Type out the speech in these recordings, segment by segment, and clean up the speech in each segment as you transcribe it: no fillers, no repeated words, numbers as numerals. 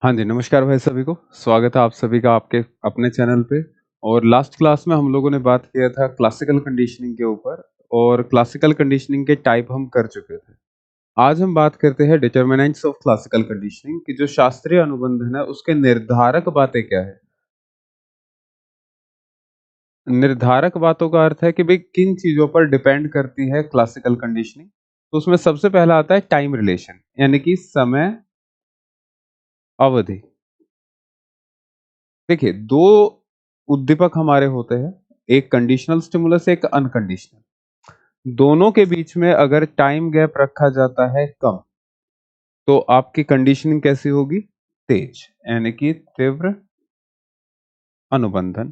हाँ जी, नमस्कार भाई सभी को। स्वागत है आप सभी का आपके अपने चैनल पे। और लास्ट क्लास में हम लोगों ने बात किया था क्लासिकल कंडीशनिंग के ऊपर और क्लासिकल कंडीशनिंग के टाइप हम कर चुके थे। आज हम बात करते हैं डिटरमिनेंट्स ऑफ क्लासिकल कंडीशनिंग की जो शास्त्रीय अनुबंधन है उसके निर्धारक बातें क्या है। निर्धारक बातों का अर्थ है कि भाई किन चीजों पर डिपेंड करती है क्लासिकल कंडीशनिंग। तो उसमें सबसे पहला आता है टाइम रिलेशन यानी कि समय अवधि। देखिए, 2 उद्दीपक हमारे होते हैं, एक कंडीशनल स्टिमुलस, एक अनकंडीशनल। दोनों के बीच में अगर टाइम गैप रखा जाता है कम, तो आपकी कंडीशनिंग कैसी होगी? तेज, यानी कि तीव्र अनुबंधन।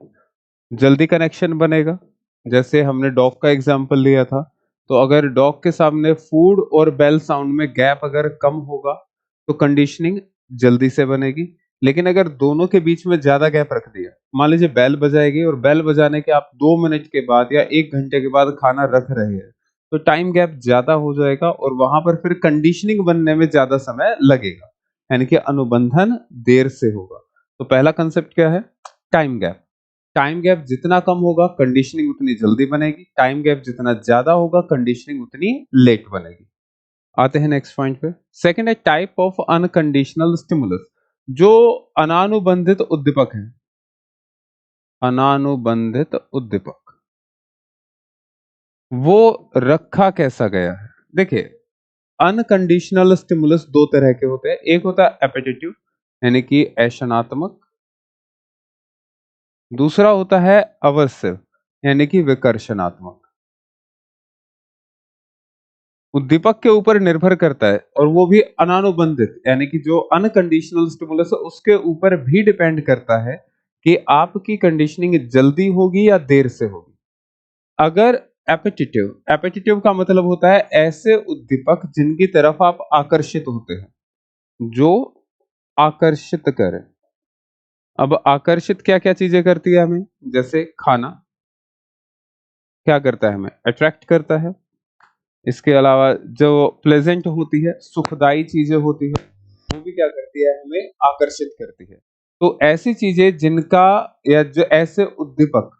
जल्दी कनेक्शन बनेगा। जैसे हमने डॉग का एग्जांपल लिया था, तो अगर डॉग के सामने फूड और बेल साउंड में गैप अगर कम होगा, तो कंडीशनिंग जल्दी से बनेगी। लेकिन अगर दोनों के बीच में ज्यादा गैप रख दिया, मान लीजिए बेल बजाएगी और बेल बजाने के आप 2 मिनट के बाद या 1 घंटे के बाद खाना रख रहे हैं, तो टाइम गैप ज्यादा हो जाएगा और वहां पर फिर कंडीशनिंग बनने में ज्यादा समय लगेगा, यानी कि अनुबंधन देर से होगा। तो पहला कंसेप्ट क्या है? Time gap. टाइम गैप जितना कम होगा कंडीशनिंग उतनी जल्दी बनेगी, टाइम गैप जितना ज्यादा होगा कंडीशनिंग उतनी लेट बनेगी। आते हैं नेक्स्ट पॉइंट पे। सेकंड है टाइप ऑफ अनकंडीशनल स्टिमुलस। जो अनानुबंधित उद्दीपक है, अनानुबंधित उद्दीपक, वो रखा कैसा गया है? देखिए, अनकंडीशनल स्टिमुलस दो तरह के होते हैं। एक होता है एपेटिटिव यानी कि ऐशनात्मक, दूसरा होता है अवर्सिव यानी कि विकर्षणात्मक। उद्दीपक के ऊपर निर्भर करता है और वो भी अनानुबंधित यानी कि जो अनकंडीशनल स्टिमुलस है उसके ऊपर भी डिपेंड करता है कि आपकी कंडीशनिंग जल्दी होगी या देर से होगी। अगर एपेटिटिव, एपेटिटिव का मतलब होता है ऐसे उद्दीपक जिनकी तरफ आप आकर्षित होते हैं, जो आकर्षित करें। अब आकर्षित क्या क्या चीजें करती है हमें? जैसे खाना क्या करता है? हमें अट्रैक्ट करता है। इसके अलावा जो प्लेजेंट होती है, सुखदाई चीजें होती है, वो भी क्या करती है? हमें आकर्षित करती है। तो ऐसी चीजें जिनका या जो ऐसे उद्दीपक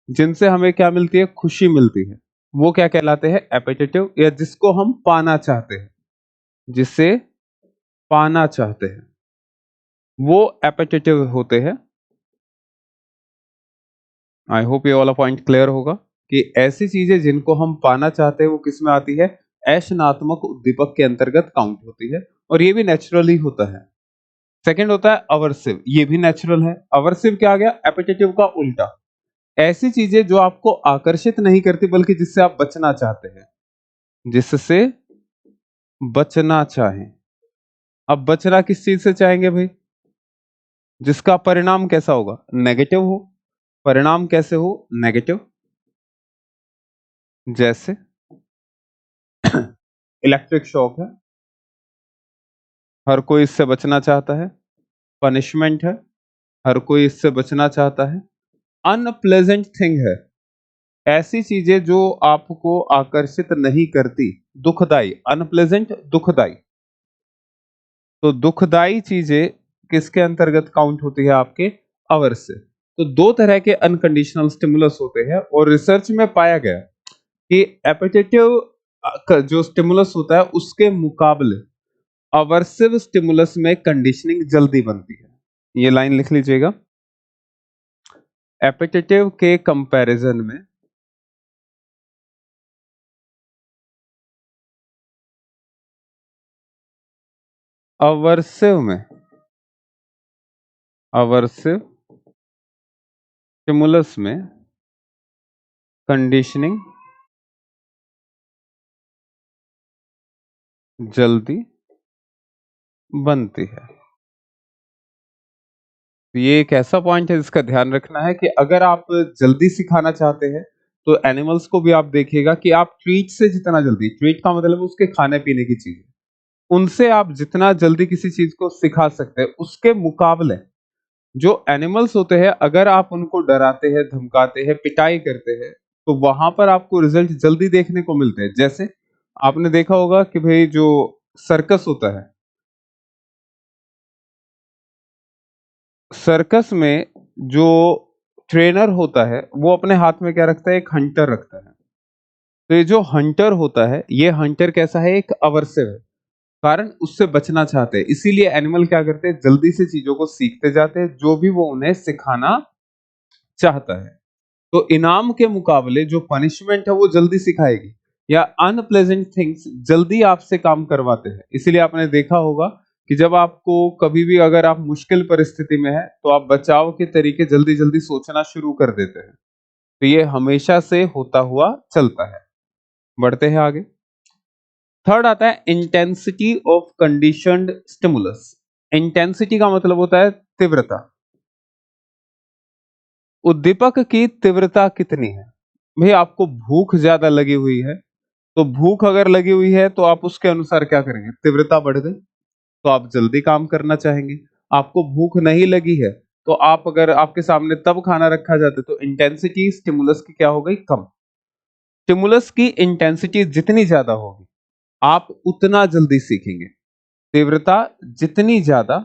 जिनसे हमें क्या मिलती है? खुशी मिलती है, वो क्या कहलाते हैं? एपेटिटिव, या जिसको हम पाना चाहते हैं, जिसे पाना चाहते हैं, वो एपेटिटिव होते हैं। आई होप ये वाला पॉइंट क्लियर होगा कि ऐसी चीजें जिनको हम पाना चाहते हैं वो किस में आती है? ऐशनात्मक उद्दीपक के अंतर्गत काउंट होती है और ये भी नेचुरली होता है। सेकंड होता है अवर्सिव, ये भी नेचुरल है। अवर्सिव क्या आ गया? एपेटिटिव का उल्टा। ऐसी चीजें जो आपको आकर्षित नहीं करती बल्कि जिससे आप बचना चाहते हैं, जिससे बचना चाहें। अब बचना किस चीज से चाहेंगे भाई? जिसका परिणाम कैसा होगा? नेगेटिव हो। परिणाम कैसे हो? नेगेटिव। जैसे इलेक्ट्रिक शॉक है, हर कोई इससे बचना चाहता है। पनिशमेंट है, हर कोई इससे बचना चाहता है। अनप्लेजेंट थिंग है, ऐसी चीजें जो आपको आकर्षित नहीं करती, दुखदाई। अनप्लेजेंट दुखदाई, तो दुखदाई चीजें किसके अंतर्गत काउंट होती है? आपके अवर से। तो दो तरह के अनकंडीशनल स्टिमुलस होते हैं और रिसर्च में पाया गया कि एपेटिटिव जो स्टिमुलस होता है उसके मुकाबले अवर्सिव स्टिमुलस में कंडीशनिंग जल्दी बनती है। ये लाइन लिख लीजिएगा। एपेटिटिव के कंपैरिजन में अवर्सिव में, अवर्सिव स्टिमुलस में कंडीशनिंग जल्दी बनती है। तो ये एक ऐसा पॉइंट है जिसका ध्यान रखना है कि अगर आप जल्दी सिखाना चाहते हैं तो एनिमल्स को भी आप देखिएगा कि आप ट्रीट से जितना जल्दी, ट्रीट का मतलब उसके खाने पीने की चीज, उनसे आप जितना जल्दी किसी चीज को सिखा सकते हैं उसके मुकाबले जो एनिमल्स होते हैं अगर आप उनको डराते हैं, धमकाते हैं, पिटाई करते हैं, तो वहां पर आपको रिजल्ट जल्दी देखने को मिलते हैं। जैसे आपने देखा होगा कि भाई जो सर्कस होता है, सर्कस में जो ट्रेनर होता है वो अपने हाथ में क्या रखता है, एक हंटर रखता है। तो ये जो हंटर होता है, ये हंटर कैसा है, एक अवर्सिव है, कारण उससे बचना चाहते हैं। इसीलिए एनिमल क्या करते हैं, जल्दी से चीजों को सीखते जाते हैं जो भी वो उन्हें सिखाना चाहता है। तो इनाम के मुकाबले जो पनिशमेंट है वो जल्दी सिखाएगी, या अनप्लेजेंट थिंग्स जल्दी आपसे काम करवाते हैं। इसीलिए आपने देखा होगा कि जब आपको कभी भी अगर आप मुश्किल परिस्थिति में है तो आप बचाव के तरीके जल्दी जल्दी सोचना शुरू कर देते हैं। तो ये हमेशा से होता हुआ चलता है। बढ़ते हैं आगे। थर्ड आता है intensity of conditioned stimulus. Intensity का मतलब होता है तीव्रता। उद्दीपक की तीव्रता कितनी है। भाई आपको भूख ज्यादा लगी हुई है, तो भूख अगर लगी हुई है तो आप उसके अनुसार क्या करेंगे, तीव्रता बढ़ गई तो आप जल्दी काम करना चाहेंगे। आपको भूख नहीं लगी है तो आप, अगर आपके सामने तब खाना रखा जाता है, तो इंटेंसिटी स्टिमुलस की क्या हो गई, कम। स्टिमुलस की इंटेंसिटी जितनी ज्यादा होगी आप उतना जल्दी सीखेंगे। तीव्रता जितनी ज्यादा,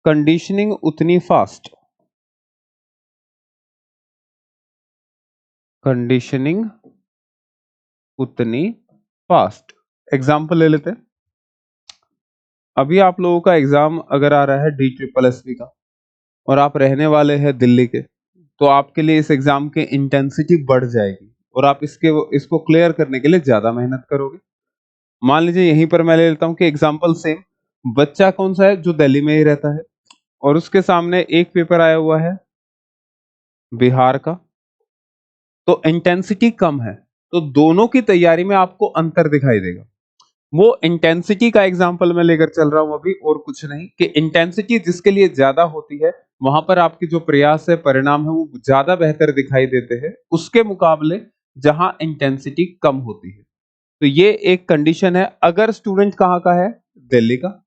कंडीशनिंग उतनी फास्ट। कंडीशनिंग उतनी फास्ट। एग्जाम्पल ले लेते हैं। अभी आप लोगों का एग्जाम अगर आ रहा है डी ट्रिपल एस पी का, और आप रहने वाले हैं दिल्ली के, तो आपके लिए इस एग्जाम की इंटेंसिटी बढ़ जाएगी और आप इसको क्लियर करने के लिए ज्यादा मेहनत करोगे। मान लीजिए यहीं पर मैं ले लेता हूं कि एग्जाम्पल सेम। बच्चा कौन सा है, जो दिल्ली में ही रहता है, और उसके सामने एक पेपर आया हुआ है बिहार का, तो इंटेंसिटी कम है, तो दोनों की तैयारी में आपको अंतर दिखाई देगा। वो इंटेंसिटी का एग्जांपल मैं लेकर चल रहा हूं अभी, और कुछ नहीं, कि इंटेंसिटी जिसके लिए ज्यादा होती है वहां पर आपकी जो प्रयास है, परिणाम है, वो ज्यादा बेहतर दिखाई देते हैं उसके मुकाबले जहां इंटेंसिटी कम होती है। तो ये एक कंडीशन है। अगर स्टूडेंट कहाँ का है, दिल्ली का,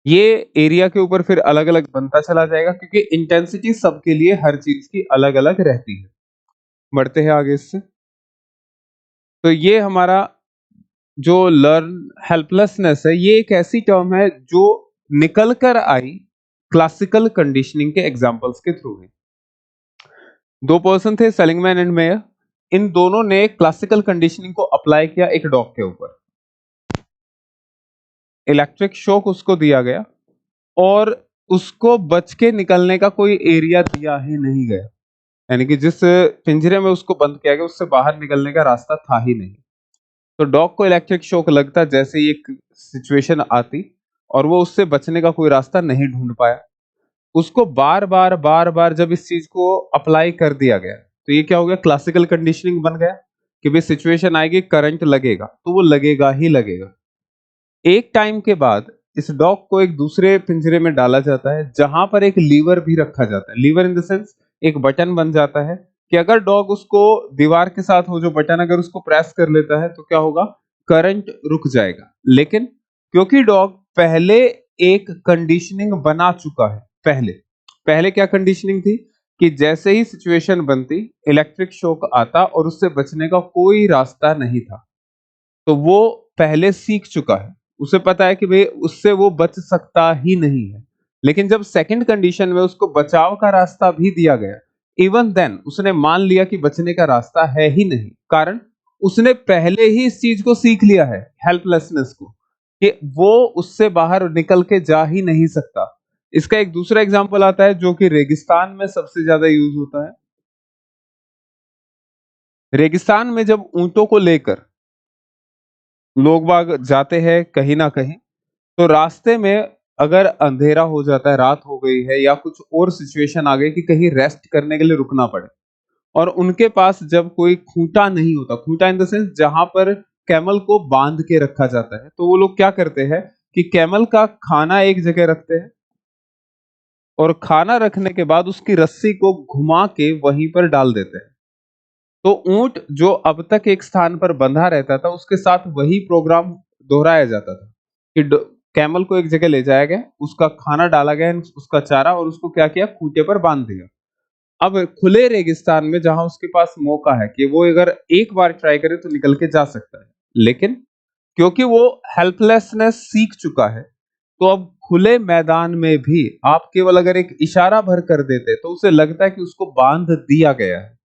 ये एरिया के ऊपर फिर अलग अलग बनता चला जाएगा, क्योंकि इंटेंसिटी सबके लिए हर चीज की अलग अलग रहती है। बढ़ते हैं आगे इससे। तो ये हमारा जो लर्न हेल्पलेसनेस है, ये एक ऐसी टर्म है जो निकल कर आई क्लासिकल कंडीशनिंग के एग्जांपल्स के थ्रू है। दो पर्सन थे, सेलिंगमैन एंड मेयर। इन दोनों ने क्लासिकल कंडीशनिंग को अप्लाई किया एक डॉग के ऊपर। इलेक्ट्रिक शॉक उसको दिया गया और उसको बच के निकलने का कोई एरिया दिया ही नहीं गया, यानी कि जिस पिंजरे में उसको बंद किया गया उससे बाहर निकलने का रास्ता था ही नहीं। तो डॉग को इलेक्ट्रिक शॉक लगता जैसे ही एक सिचुएशन आती, और वो उससे बचने का कोई रास्ता नहीं ढूंढ पाया। उसको बार बार जब इस चीज को अप्लाई कर दिया गया, तो ये क्या हो गया, क्लासिकल कंडीशनिंग बन गया कि भाई सिचुएशन आएगी, करंट लगेगा तो वो लगेगा ही लगेगा। एक टाइम के बाद इस डॉग को एक दूसरे पिंजरे में डाला जाता है जहां पर एक लीवर भी रखा जाता है। लीवर इन द सेंस एक बटन बन जाता है कि अगर डॉग उसको दीवार के साथ हो, जो बटन अगर उसको प्रेस कर लेता है तो क्या होगा, करंट रुक जाएगा। लेकिन क्योंकि डॉग पहले एक कंडीशनिंग बना चुका है, पहले पहले क्या कंडीशनिंग थी, कि जैसे ही सिचुएशन बनती इलेक्ट्रिक शॉक आता और उससे बचने का कोई रास्ता नहीं था, तो वो पहले सीख चुका है, उसे पता है कि भाई उससे वो बच सकता ही नहीं है। लेकिन जब सेकंड कंडीशन में उसको बचाव का रास्ता भी दिया गया, इवन देन उसने मान लिया कि बचने का रास्ता है ही नहीं, कारण उसने पहले ही इस चीज को सीख लिया है, हेल्पलेसनेस को, कि वो उससे बाहर निकल के जा ही नहीं सकता। इसका एक दूसरा एग्जाम्पल आता है जो कि रेगिस्तान में सबसे ज्यादा यूज होता है। रेगिस्तान में जब ऊंटों को लेकर लोग बाग जाते हैं कहीं ना कहीं, तो रास्ते में अगर अंधेरा हो जाता है, रात हो गई है, या कुछ और सिचुएशन आ गई कि कहीं रेस्ट करने के लिए रुकना पड़े, और उनके पास जब कोई खूंटा नहीं होता, खूंटा इन द सेंस जहां पर कैमल को बांध के रखा जाता है, तो वो लोग क्या करते हैं कि कैमल का खाना एक जगह रखते हैं, और खाना रखने के बाद उसकी रस्सी को घुमा के वहीं पर डाल देते हैं। तो ऊंट जो अब तक एक स्थान पर बंधा रहता था, उसके साथ वही प्रोग्राम दोहराया जाता था कि कैमल को एक जगह ले जाया गया, उसका खाना डाला गया, उसका चारा, और उसको क्या किया, खूंटे पर बांध दिया। अब खुले रेगिस्तान में जहां उसके पास मौका है कि वो अगर एक बार ट्राई करे तो निकल के जा सकता है, लेकिन क्योंकि वो हेल्पलेसनेस सीख चुका है। तो अब खुले मैदान में भी आप केवल अगर एक इशारा भर कर देते तो उसे लगता है कि उसको बांध दिया गया है,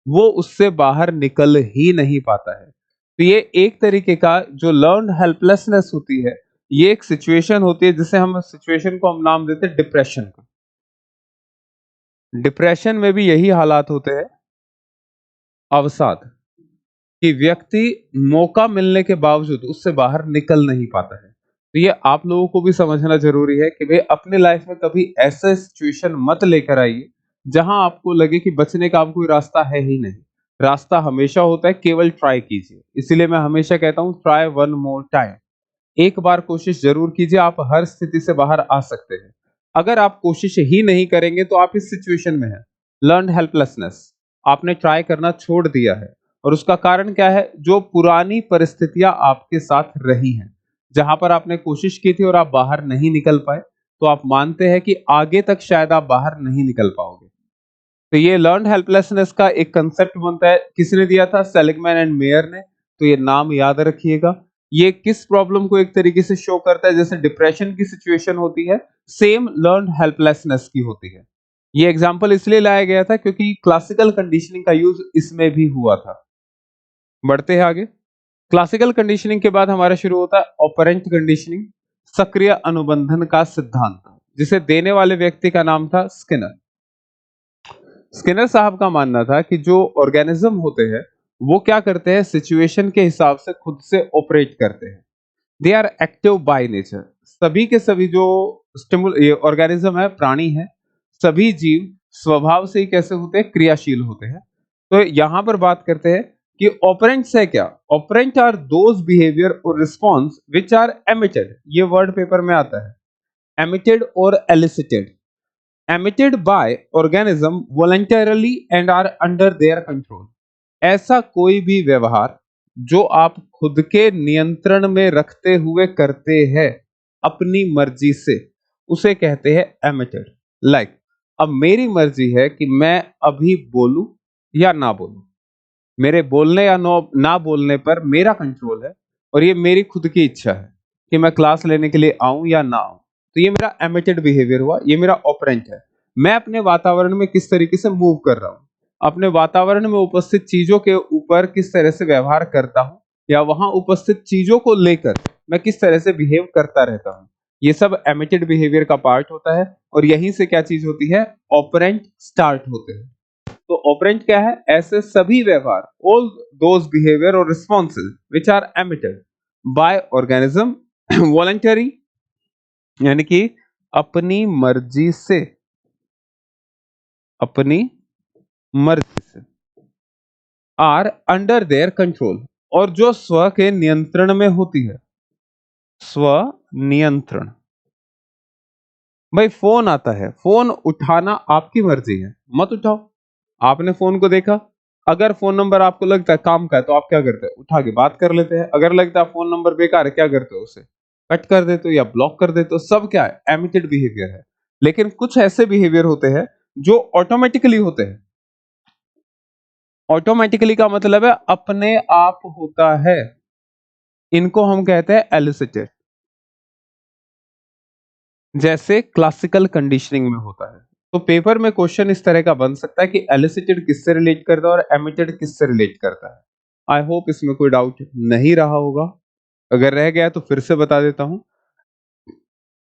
वो उससे बाहर निकल ही नहीं पाता है। तो ये एक तरीके का जो लर्न्ड हेल्पलेसनेस होती है, ये एक सिचुएशन होती है जिसे हम सिचुएशन को हम नाम देते हैं डिप्रेशन का। डिप्रेशन में भी यही हालात होते हैं, अवसाद, कि व्यक्ति मौका मिलने के बावजूद उससे बाहर निकल नहीं पाता है। तो ये आप लोगों को भी समझना जरूरी है कि भाई अपने लाइफ में कभी ऐसा सिचुएशन मत लेकर आइए जहां आपको लगे कि बचने का अब कोई रास्ता है ही नहीं। रास्ता हमेशा होता है, केवल ट्राई कीजिए। इसीलिए मैं हमेशा कहता हूं ट्राई वन मोर टाइम। एक बार कोशिश जरूर कीजिए, आप हर स्थिति से बाहर आ सकते हैं। अगर आप कोशिश ही नहीं करेंगे तो आप इस सिचुएशन में हैं, लर्न हेल्पलेसनेस, आपने ट्राई करना छोड़ दिया है। और उसका कारण क्या है? जो पुरानी परिस्थितियां आपके साथ रही हैं, जहां पर आपने कोशिश की थी और आप बाहर नहीं निकल पाए, तो आप मानते हैं कि आगे तक शायद आप बाहर नहीं निकल पाओगे। तो ये लर्न हेल्पलेसनेस का एक कंसेप्ट बनता है, किसने दिया था? सेलिगमैन एंड मेयर ने। तो ये नाम याद रखिएगा। ये किस प्रॉब्लम को एक तरीके से शो करता है? जैसे डिप्रेशन की सिचुएशन होती है, सेम लर्न हेल्पलेसनेस की होती है। ये एग्जांपल इसलिए लाया गया था क्योंकि क्लासिकल कंडीशनिंग का यूज इसमें भी हुआ था। बढ़ते हैं आगे। क्लासिकल कंडीशनिंग के बाद हमारा शुरू होता है ऑपरेंट कंडीशनिंग, सक्रिय अनुबंधन का सिद्धांत, जिसे देने वाले व्यक्ति का नाम था स्किनर। स्किनर साहब का मानना था कि जो ऑर्गेनिज्म होते हैं वो क्या करते हैं, सिचुएशन के हिसाब से खुद से ऑपरेट करते हैं। They are active by nature. सभी के सभी जो ये ऑर्गेनिज्म है, प्राणी है, सभी जीव स्वभाव से ही कैसे होते हैं, क्रियाशील होते हैं। तो यहां पर बात करते हैं कि ऑपरेंट्स है क्या? ऑपरेंट आर दोज बिहेवियर और रिस्पॉन्स विच आर एमिटेड, ये वर्ड पेपर में आता है, एमिटेड और एलिसिटेड। emitted by organism voluntarily and are under their control। ऐसा कोई भी व्यवहार जो आप खुद के नियंत्रण में रखते हुए करते हैं अपनी मर्जी से, उसे कहते हैं एमिटेड। लाइक अब मेरी मर्जी है कि मैं अभी बोलूं या ना बोलूं, मेरे बोलने या ना बोलने पर मेरा कंट्रोल है, और ये मेरी खुद की इच्छा है कि मैं क्लास लेने के लिए आऊं या ना आऊं। तो ये मेरा एमिटेड बिहेवियर हुआ, ये मेरा ऑपरेंट है। मैं अपने वातावरण में किस तरीके से मूव कर रहा हूं, अपने वातावरण में उपस्थित चीजों के ऊपर किस तरह से व्यवहार करता हूं, या वहां उपस्थित चीजों को लेकर मैं किस तरह से बिहेव करता रहता हूं, ये सब एमिटेड बिहेवियर का पार्ट होता है। और यहीं से क्या चीज होती है, ऑपरेंट स्टार्ट होते हैं। तो ऑपरेंट क्या है? ऐसे सभी व्यवहार, ऑल दोज बिहेवियर और responses which are emitted by organism voluntary, यानी कि अपनी मर्जी से, अपनी मर्जी से, आर अंडर देयर कंट्रोल, और जो स्व के नियंत्रण में होती है। स्व नियंत्रण, भाई फोन आता है, फोन उठाना आपकी मर्जी है, मत उठाओ। आपने फोन को देखा, अगर फोन नंबर आपको लगता है काम का है तो आप क्या करते हैं, उठा के बात कर लेते हैं। अगर लगता है फोन नंबर बेकार है, क्या करते हो, उसे कट कर देते हो या ब्लॉक कर देते हो। सब क्या है, एमिटेड बिहेवियर है। लेकिन कुछ ऐसे बिहेवियर होते हैं जो ऑटोमेटिकली होते हैं। ऑटोमेटिकली का मतलब है अपने आप होता है, इनको हम कहते हैं एलिसिटेड। जैसे क्लासिकल कंडीशनिंग में होता है। तो पेपर में क्वेश्चन इस तरह का बन सकता है कि एलिसिटेड किससे रिलेट करता है और एमिटेड किससे रिलेट करता है। आई होप इसमें कोई डाउट नहीं रहा होगा। अगर रह गया तो फिर से बता देता हूं।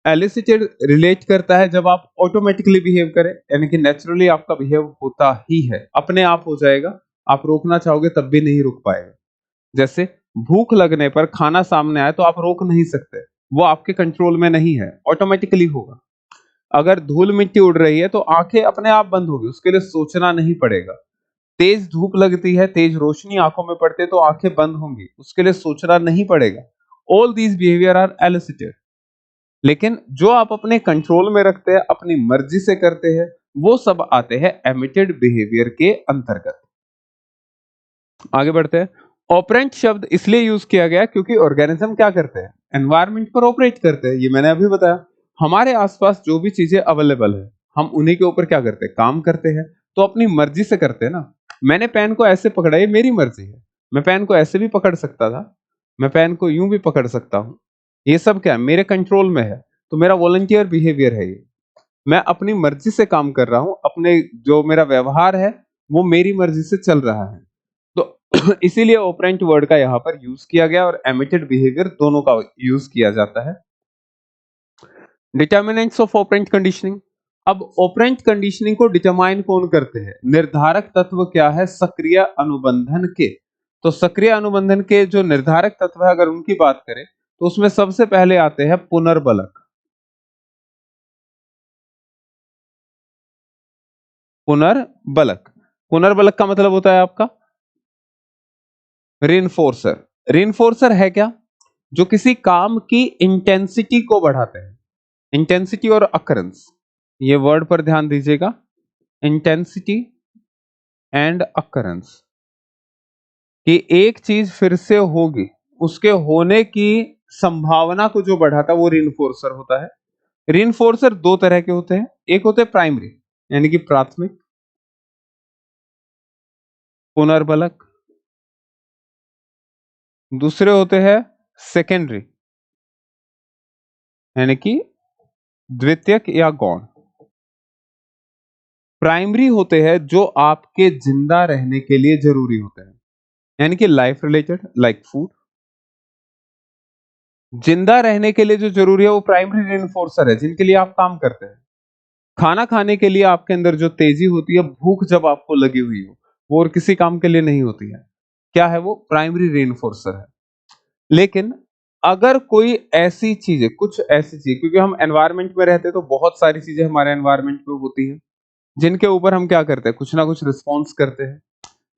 एलिसिटेड रिलेट करता है जब आप ऑटोमेटिकली बिहेव करें, यानी कि नेचुरली आपका बिहेव होता ही है, अपने आप हो जाएगा, आप रोकना चाहोगे तब भी नहीं रुक पाएगा। जैसे भूख लगने पर खाना सामने आए तो आप रोक नहीं सकते, वो आपके कंट्रोल में नहीं है, ऑटोमेटिकली होगा। अगर धूल मिट्टी उड़ रही है तो आंखें अपने आप बंद होगी, उसके लिए सोचना नहीं पड़ेगा। तेज धूप लगती है, तेज रोशनी आंखों में पड़ते तो आंखें बंद होंगी, उसके लिए सोचना नहीं पड़ेगा। All these behaviour are elicited. लेकिन जो आप अपने कंट्रोल में रखते हैं, अपनी मर्जी से करते हैं, वो सब आते हैं एमिटेड बिहेवियर के अंतर्गत। आगे बढ़ते हैं। ऑपरेंट शब्द इसलिए यूज किया गया क्योंकि ऑर्गेनिज्म क्या करते हैं, एनवायरमेंट पर ऑपरेट करते हैं। ये मैंने अभी बताया, हमारे आसपास जो भी चीजें अवेलेबल है हम उन्हीं के ऊपर क्या करते हैं, काम करते हैं। तो अपनी मर्जी से करते हैं ना। मैंने पेन को ऐसे पकड़ा, ये मेरी मर्जी है, मैं पेन को ऐसे भी पकड़ सकता था, मैं पेन को यूं भी पकड़ सकता हूं। ये सब क्या है, मेरे कंट्रोल में है, तो मेरा वॉलंटियर बिहेवियर है ये। मैं अपनी मर्जी से काम कर रहा हूं, अपने जो मेरा व्यवहार है वो मेरी मर्जी से चल रहा है। तो इसीलिए ऑपरेंट वर्ड का यहां पर यूज किया गया और एमिटेड बिहेवियर दोनों का यूज किया जाता है। Determinants of operant conditioning. अब ऑपरेंट कंडीशनिंग को डिटरमाइन कौन करते हैं? निर्धारक तत्व क्या है सक्रिय अनुबंधन के? तो सक्रिय अनुबंधन के जो निर्धारक तत्व है, अगर उनकी बात करें तो उसमें सबसे पहले आते हैं पुनर्बलक। पुनर्बलक, पुनर्बलक का मतलब होता है आपका रिइंफोर्सर। रिइंफोर्सर है क्या? जो किसी काम की इंटेंसिटी को बढ़ाते हैं। इंटेंसिटी और अकरेंस, ये वर्ड पर ध्यान दीजिएगा, इंटेंसिटी एंड अकरेंस, कि एक चीज फिर से होगी, उसके होने की संभावना को जो बढ़ाता है वो रिइंफोर्सर होता है। रिइंफोर्सर दो तरह के होते हैं, एक होते हैं प्राइमरी यानी कि प्राथमिक पुनर्बलक, दूसरे होते हैं सेकेंडरी यानी कि द्वितीयक या गौण। प्राइमरी होते हैं जो आपके जिंदा रहने के लिए जरूरी होते हैं, यानी कि लाइफ रिलेटेड, लाइक फूड। जिंदा रहने के लिए जो जरूरी है वो प्राइमरी रिइंफोर्सर है, जिनके लिए आप काम करते हैं। खाना खाने के लिए आपके अंदर जो तेजी होती है, भूख जब आपको लगी हुई हो, वो और किसी काम के लिए नहीं होती है। क्या है वो? प्राइमरी रिइंफोर्सर है। लेकिन अगर कोई ऐसी चीजें, कुछ ऐसी चीज, क्योंकि हम एनवायरमेंट में रहते हैं तो बहुत सारी चीजें हमारे एनवायरमेंट में होती है जिनके ऊपर हम क्या करते हैं, कुछ ना कुछ रिस्पॉन्स करते हैं।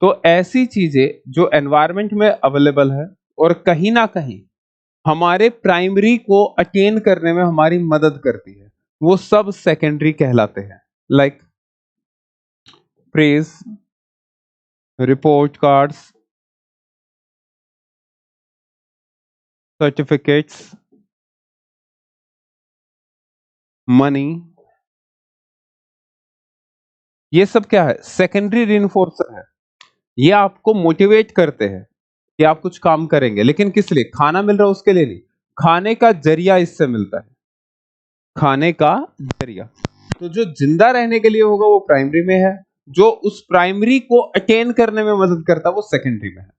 तो ऐसी चीजें जो एनवायरमेंट में अवेलेबल है और कहीं ना कहीं हमारे प्राइमरी को अटेन करने में हमारी मदद करती है, वो सब सेकेंडरी कहलाते हैं। Like praise, report cards, certificates, money, ये सब क्या है? सेकेंडरी रिइंफोर्सर है। ये आपको मोटिवेट करते हैं कि आप कुछ काम करेंगे, लेकिन किस लिए? खाना मिल रहा है उसके लिए नहीं, खाने का जरिया इससे मिलता है, खाने का जरिया। तो जो जिंदा रहने के लिए होगा वो प्राइमरी में है, जो उस प्राइमरी को अटेन करने में मदद करता है वो सेकेंडरी में है।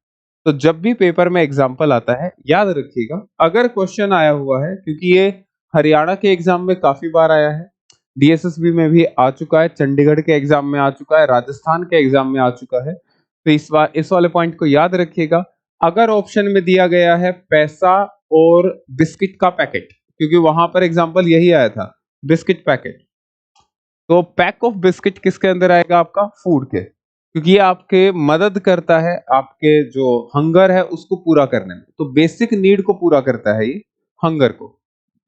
तो जब भी पेपर में एग्जाम्पल आता है, याद रखिएगा, अगर क्वेश्चन आया हुआ है, क्योंकि ये हरियाणा के एग्जाम में काफी बार आया है, डीएसएसबी में भी आ चुका है, चंडीगढ़ के एग्जाम में आ चुका है, राजस्थान के एग्जाम में आ चुका है, तो इस बार इस वाले पॉइंट को याद रखिएगा। अगर ऑप्शन में दिया गया है पैसा और बिस्किट का पैकेट, क्योंकि वहां पर एग्जाम्पल यही आया था, बिस्किट पैकेट, तो पैक ऑफ बिस्किट किसके अंदर आएगा? आपका फूड के, क्योंकि ये आपके मदद करता है आपके जो हंगर है उसको पूरा करने में। तो बेसिक नीड को पूरा करता है ये, हंगर को,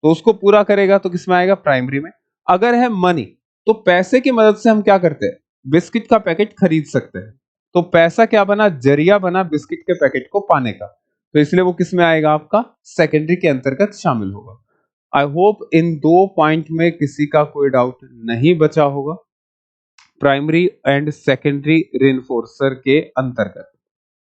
तो उसको पूरा करेगा तो किसमें आएगा? प्राइमरी में। अगर है मनी, तो पैसे की मदद से हम क्या करते हैं? बिस्किट का पैकेट खरीद सकते हैं। तो पैसा क्या बना? जरिया बना बिस्किट के पैकेट को पाने का, तो इसलिए वो किसमें आएगा? आपका सेकेंडरी के अंतर्गत शामिल होगा। आई होप इन दो पॉइंट में किसी का कोई डाउट नहीं बचा होगा, प्राइमरी एंड सेकेंडरी रिइंफोर्सर के अंतर्गत।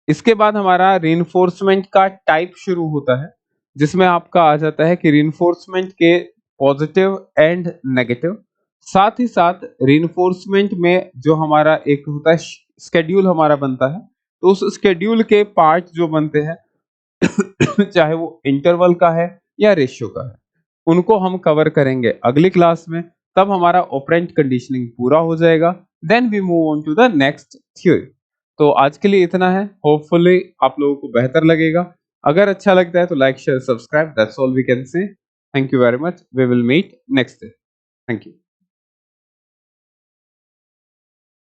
इसके बाद हमारा रिइंफोर्समेंट का टाइप शुरू होता है, जिसमें आपका आ जाता है कि रिइंफोर्समेंट के पॉजिटिव एंड नेगेटिव। साथ ही साथ रिइंफोर्समेंट में जो हमारा एक होता है स्केड्यूल हमारा बनता है, तो उस स्केड्यूल के पार्ट जो बनते हैं चाहे वो इंटरवल का है या रेशियो का है, उनको हम कवर करेंगे अगली क्लास में। तब हमारा ऑपरेंट कंडीशनिंग पूरा हो जाएगा, then we move on to the next theory. तो आज के लिए इतना है, होपफुली आप लोगों को बेहतर लगेगा। अगर अच्छा लगता है तो like share subscribe, that's all we can say. Thank you very much, we will meet next day. Thank you.